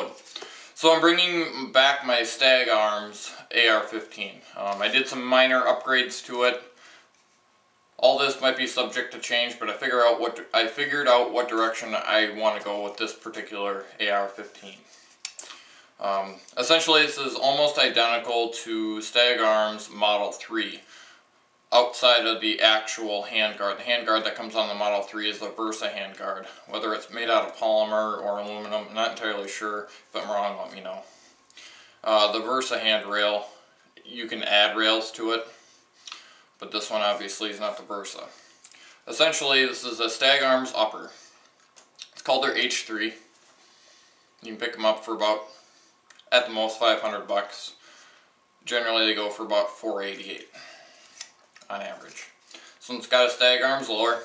LockNReload. So I'm bringing back my Stag Arms AR-15. I did some minor upgrades to it. All this might be subject to change, but I figured out what direction I want to go with this particular AR-15. Essentially, this is almost identical to Stag Arms Model 3. Outside of the actual handguard. The handguard that comes on the Model 3 is the Versa handguard. Whether it's made out of polymer or aluminum, I'm not entirely sure. If I'm wrong, let me know. The Versa handrail, you can add rails to it, but this one obviously is not the Versa. Essentially, this is a Stag Arms upper. It's called their H3. You can pick them up for about, at the most, $500. Generally, they go for about $488. On average. So it's got a Stag Arms lower.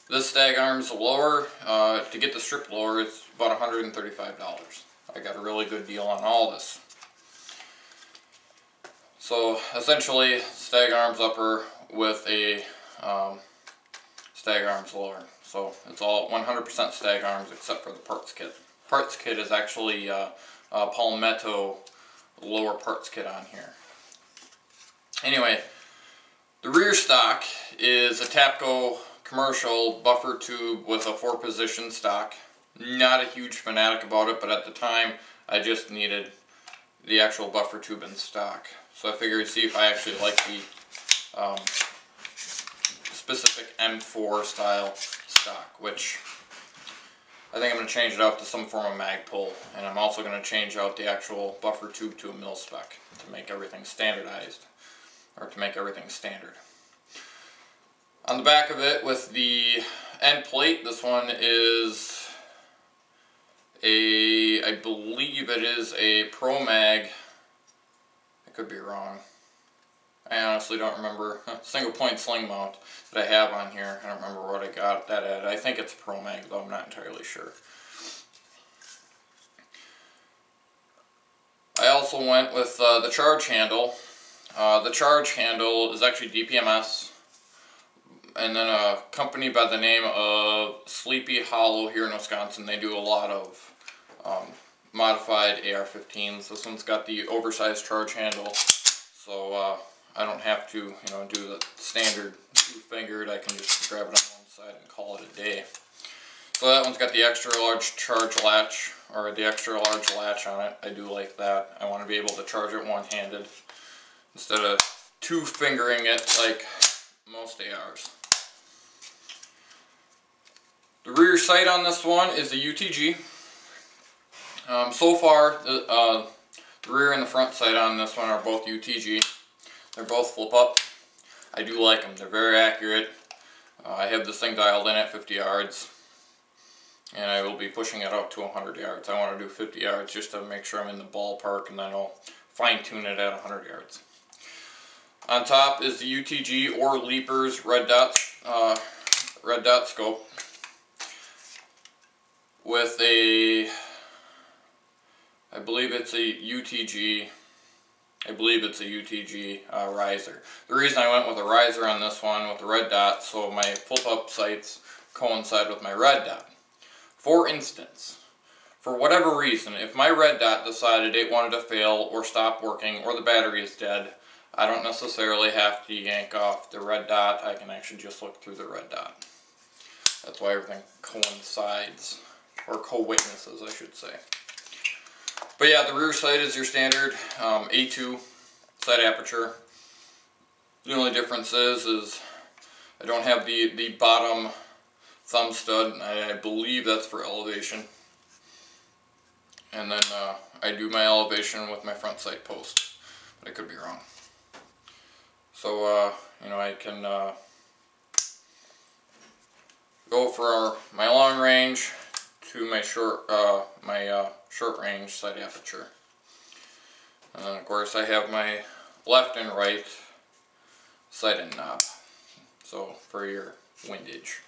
This Stag Arms lower, to get the strip lower, it's about $135. I got a really good deal on all this. So essentially, Stag Arms upper with a Stag Arms lower. So it's all 100% Stag Arms except for the parts kit. Parts kit is actually a Palmetto lower parts kit on here. Anyway, the rear stock is a Tapco commercial buffer tube with a 4-position stock. Not a huge fanatic about it, but at the time I just needed the actual buffer tube in stock. So I figured see if I actually like the specific M4 style stock, which I think I'm going to change it out to some form of mag pull. And I'm also going to change out the actual buffer tube to a mil spec to make everything standardized. Or to make everything standard. On the back of it with the end plate, this one is I believe it is a Pro Mag. I could be wrong. I honestly don't remember. Single point sling mount that I have on here. I don't remember what I got that at. I think it's a Pro Mag though, I'm not entirely sure. I also went with the charge handle. The charge handle is actually DPMS, and then a company by the name of Sleepy Hollow here in Wisconsin. They do a lot of modified AR-15s. This one's got the oversized charge handle, so I don't have to, do the standard 2-fingered. I can just grab it on one side and call it a day. So that one's got the extra large charge latch, or the extra large latch on it. I do like that. I want to be able to charge it one-handed, instead of 2-fingering it like most ARs. The rear sight on this one is a UTG. So far, the rear and the front sight on this one are both UTG. They're both flip up. I do like them. They're very accurate. I have this thing dialed in at 50 yards. And I will be pushing it out to 100 yards. I want to do 50 yards just to make sure I'm in the ballpark, and then I'll fine-tune it at 100 yards. On top is the UTG or Leapers red dot scope with a, I believe it's a UTG riser. The reason I went with a riser on this one with the red dot, so my flip-up sights coincide with my red dot. For instance, for whatever reason, if my red dot decided it wanted to fail or stop working or the battery is dead, I don't necessarily have to yank off the red dot. I can actually just look through the red dot. That's why everything coincides, or co-witnesses I should say. But yeah, the rear sight is your standard A2 sight aperture. The only difference is I don't have the bottom thumb stud. I believe that's for elevation. And then I do my elevation with my front sight post, but I could be wrong. So, I can go for my long range to my short range sight aperture. And then of course I have my left and right sight and knob. So for your windage.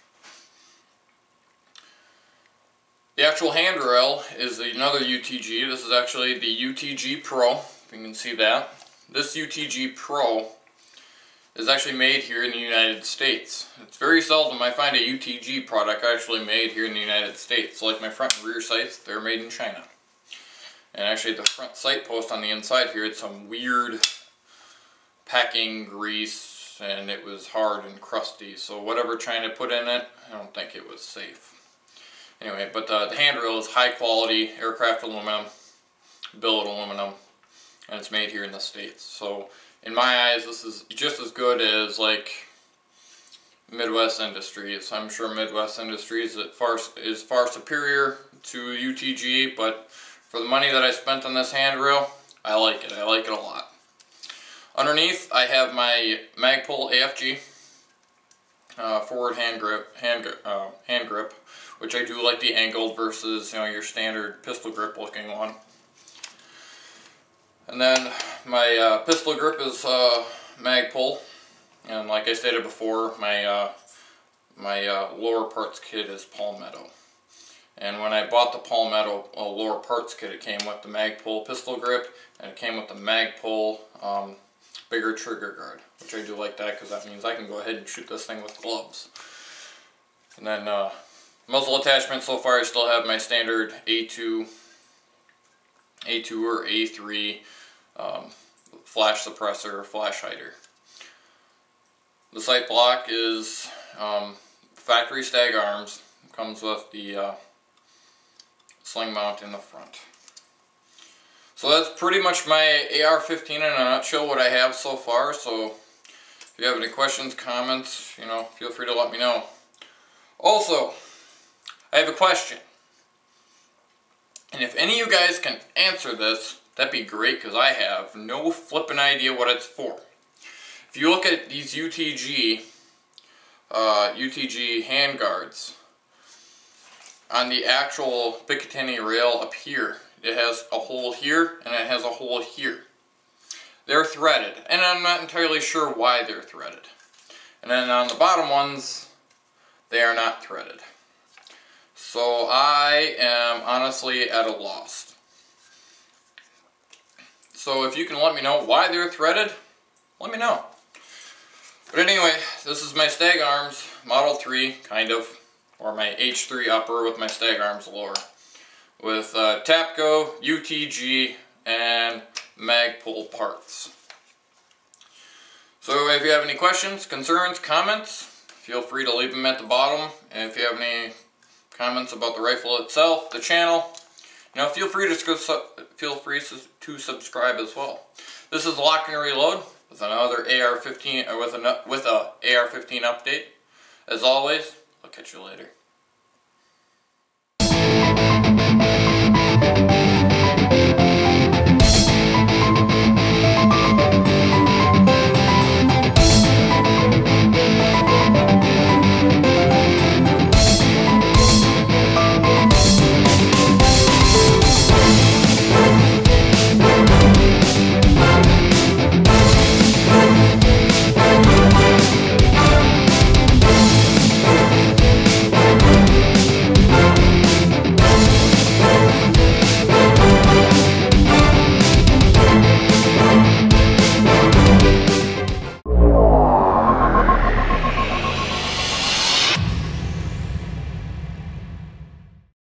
The actual handrail is another UTG. This is actually the UTG Pro, if you can see that. This UTG Pro is actually made here in the United States. It's very seldom I find a UTG product actually made here in the United States. Like my front and rear sights, they're made in China. And actually the front sight post on the inside here, it's some weird packing grease, and it was hard and crusty. So whatever China put in it, I don't think it was safe. Anyway, but the handrail is high quality aircraft aluminum, billet aluminum, and it's made here in the States. So in my eyes, this is just as good as like Midwest Industries. I'm sure Midwest Industries is far superior to UTG, but for the money that I spent on this handrail, I like it. I like it a lot. Underneath, I have my Magpul AFG forward hand grip, which I do like the angled versus your standard pistol grip looking one. And then my pistol grip is Magpul, and like I stated before, my lower parts kit is Palmetto. And when I bought the Palmetto lower parts kit, it came with the Magpul pistol grip, and it came with the Magpul bigger trigger guard, which I do like that because that means I can go ahead and shoot this thing with gloves. And then muzzle attachment, so far I still have my standard A2 or A3 flash suppressor, flash hider. The sight block is factory Stag arms. Comes with the sling mount in the front. So that's pretty much my AR-15 in a nutshell, what I have so far. So if you have any questions, comments, feel free to let me know. Also, I have a question. And if any of you guys can answer this, that'd be great, because I have no flippin' idea what it's for. If you look at these UTG handguards, on the actual Picatinny rail up here, it has a hole here and it has a hole here. They're threaded, and I'm not entirely sure why they're threaded. And then on the bottom ones, they are not threaded. So I am honestly at a loss. So if you can let me know why they're threaded, let me know. But anyway, this is my Stag arms, Model 3, kind of, or my H3 upper with my Stag arms lower, with Tapco, UTG, and Magpul parts. So if you have any questions, concerns, comments, feel free to leave them at the bottom. And if you have any comments about the rifle itself, the channel, feel free to subscribe as well. This is LockNReload with another AR-15 with a AR-15 update. As always, I'll catch you later.